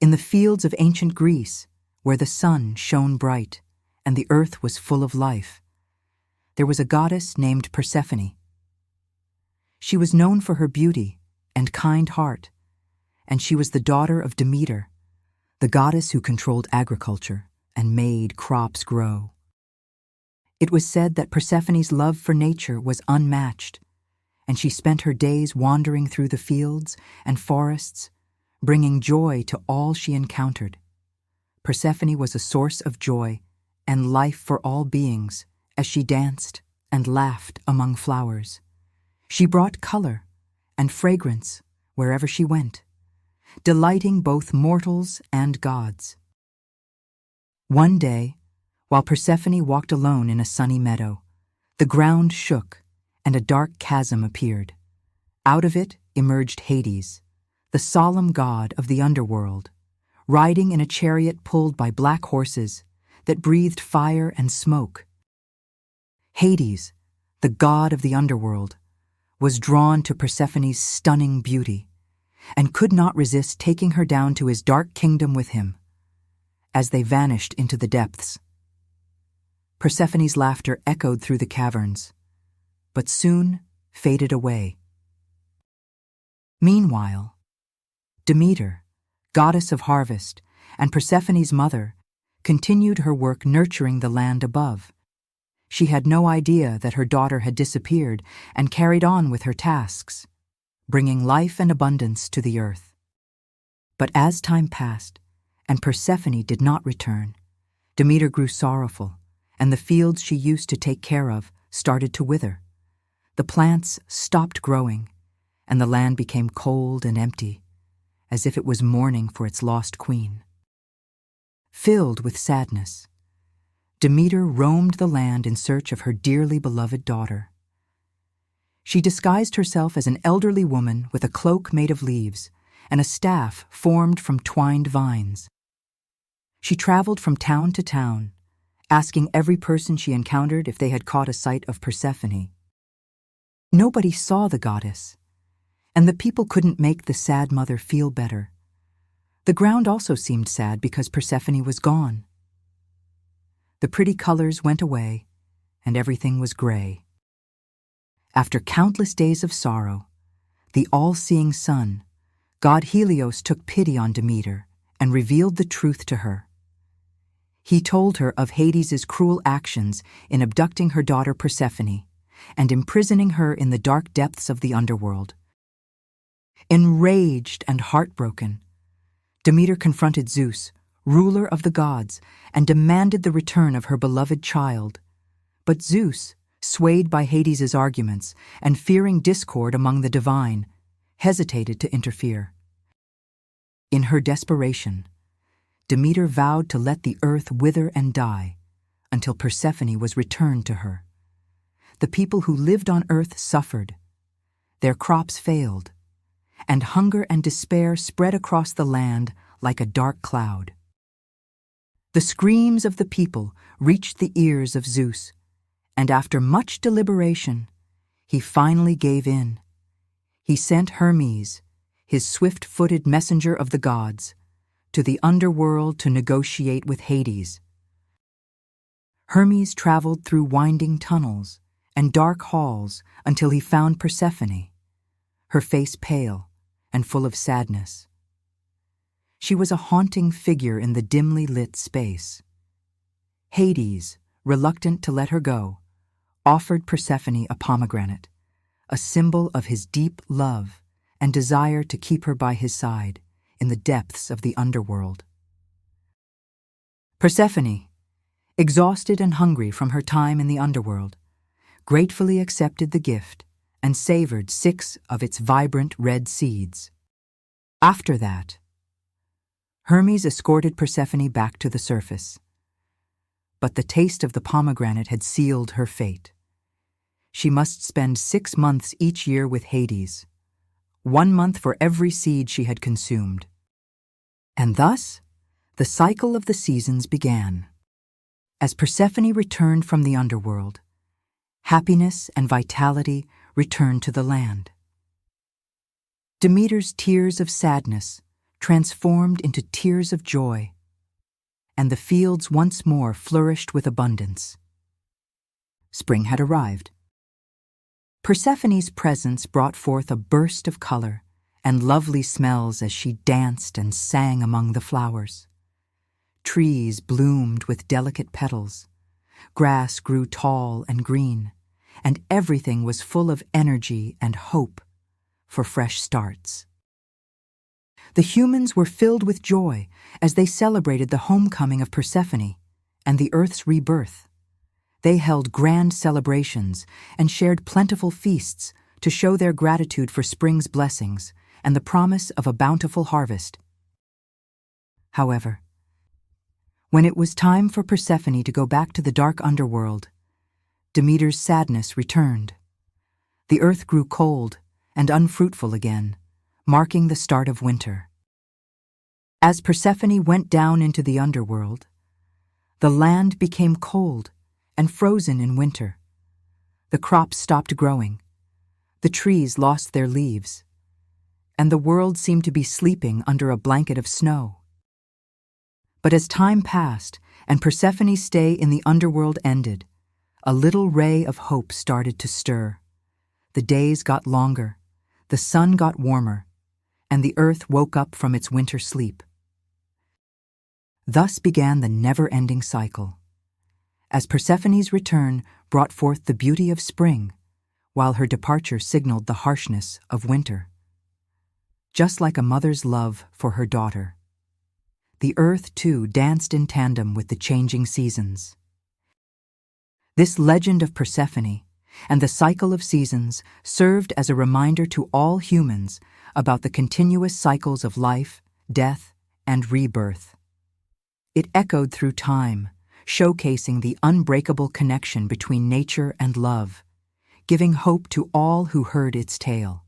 in the fields of ancient Greece, where the sun shone bright and the earth was full of life, there was a goddess named Persephone. She was known for her beauty and kind heart, and she was the daughter of Demeter, the goddess who controlled agriculture and made crops grow. It was said that Persephone's love for nature was unmatched, and she spent her days wandering through the fields and forests, bringing joy to all she encountered. Persephone was a source of joy and life for all beings as she danced and laughed among flowers. She brought color and fragrance wherever she went, delighting both mortals and gods. One day, while Persephone walked alone in a sunny meadow, the ground shook and a dark chasm appeared. Out of it emerged Hades, the solemn god of the underworld, riding in a chariot pulled by black horses that breathed fire and smoke. Hades, the god of the underworld, was drawn to Persephone's stunning beauty and could not resist taking her down to his dark kingdom with him. As they vanished into the depths, Persephone's laughter echoed through the caverns, but soon faded away. Meanwhile, Demeter, goddess of harvest, and Persephone's mother, continued her work nurturing the land above. She had no idea that her daughter had disappeared and carried on with her tasks, bringing life and abundance to the earth. But as time passed, and Persephone did not return, Demeter grew sorrowful, and the fields she used to take care of started to wither. The plants stopped growing, and the land became cold and empty, as if it was mourning for its lost queen. Filled with sadness, Demeter roamed the land in search of her dearly beloved daughter. She disguised herself as an elderly woman with a cloak made of leaves and a staff formed from twined vines. She traveled from town to town, asking every person she encountered if they had caught a sight of Persephone. Nobody saw the goddess, and the people couldn't make the sad mother feel better. The ground also seemed sad because Persephone was gone. The pretty colors went away, and everything was gray. After countless days of sorrow, the all-seeing sun, god Helios, took pity on Demeter and revealed the truth to her. He told her of Hades' cruel actions in abducting her daughter Persephone and imprisoning her in the dark depths of the underworld. Enraged and heartbroken, Demeter confronted Zeus, ruler of the gods, and demanded the return of her beloved child. But Zeus, swayed by Hades' arguments and fearing discord among the divine, hesitated to interfere. In her desperation, Demeter vowed to let the earth wither and die until Persephone was returned to her. The people who lived on earth suffered. Their crops failed, and hunger and despair spread across the land like a dark cloud. The screams of the people reached the ears of Zeus, and after much deliberation, he finally gave in. He sent Hermes, his swift-footed messenger of the gods, to the underworld to negotiate with Hades. Hermes traveled through winding tunnels and dark halls until he found Persephone, her face pale and full of sadness. She was a haunting figure in the dimly lit space. Hades, reluctant to let her go, offered Persephone a pomegranate, a symbol of his deep love and desire to keep her by his side in the depths of the underworld. Persephone, exhausted and hungry from her time in the underworld, gratefully accepted the gift and savored 6 of its vibrant red seeds. After that, Hermes escorted Persephone back to the surface. But the taste of the pomegranate had sealed her fate. She must spend 6 months each year with Hades, 1 month for every seed she had consumed. And thus, the cycle of the seasons began. As Persephone returned from the underworld, happiness and vitality returned to the land. Demeter's tears of sadness transformed into tears of joy, and the fields once more flourished with abundance. Spring had arrived. Persephone's presence brought forth a burst of color and lovely smells as she danced and sang among the flowers. Trees bloomed with delicate petals, grass grew tall and green, and everything was full of energy and hope for fresh starts. The humans were filled with joy as they celebrated the homecoming of Persephone and the Earth's rebirth. They held grand celebrations and shared plentiful feasts to show their gratitude for spring's blessings and the promise of a bountiful harvest. However, when it was time for Persephone to go back to the dark underworld, Demeter's sadness returned. The earth grew cold and unfruitful again, marking the start of winter. As Persephone went down into the underworld, the land became cold and frozen in winter. The crops stopped growing, the trees lost their leaves, and the world seemed to be sleeping under a blanket of snow. But as time passed and Persephone's stay in the underworld ended, a little ray of hope started to stir. The days got longer, the sun got warmer, and the earth woke up from its winter sleep. Thus began the never-ending cycle, as Persephone's return brought forth the beauty of spring, while her departure signaled the harshness of winter. Just like a mother's love for her daughter, the earth too danced in tandem with the changing seasons. This legend of Persephone and the cycle of seasons served as a reminder to all humans about the continuous cycles of life, death, and rebirth. It echoed through time, showcasing the unbreakable connection between nature and love, giving hope to all who heard its tale.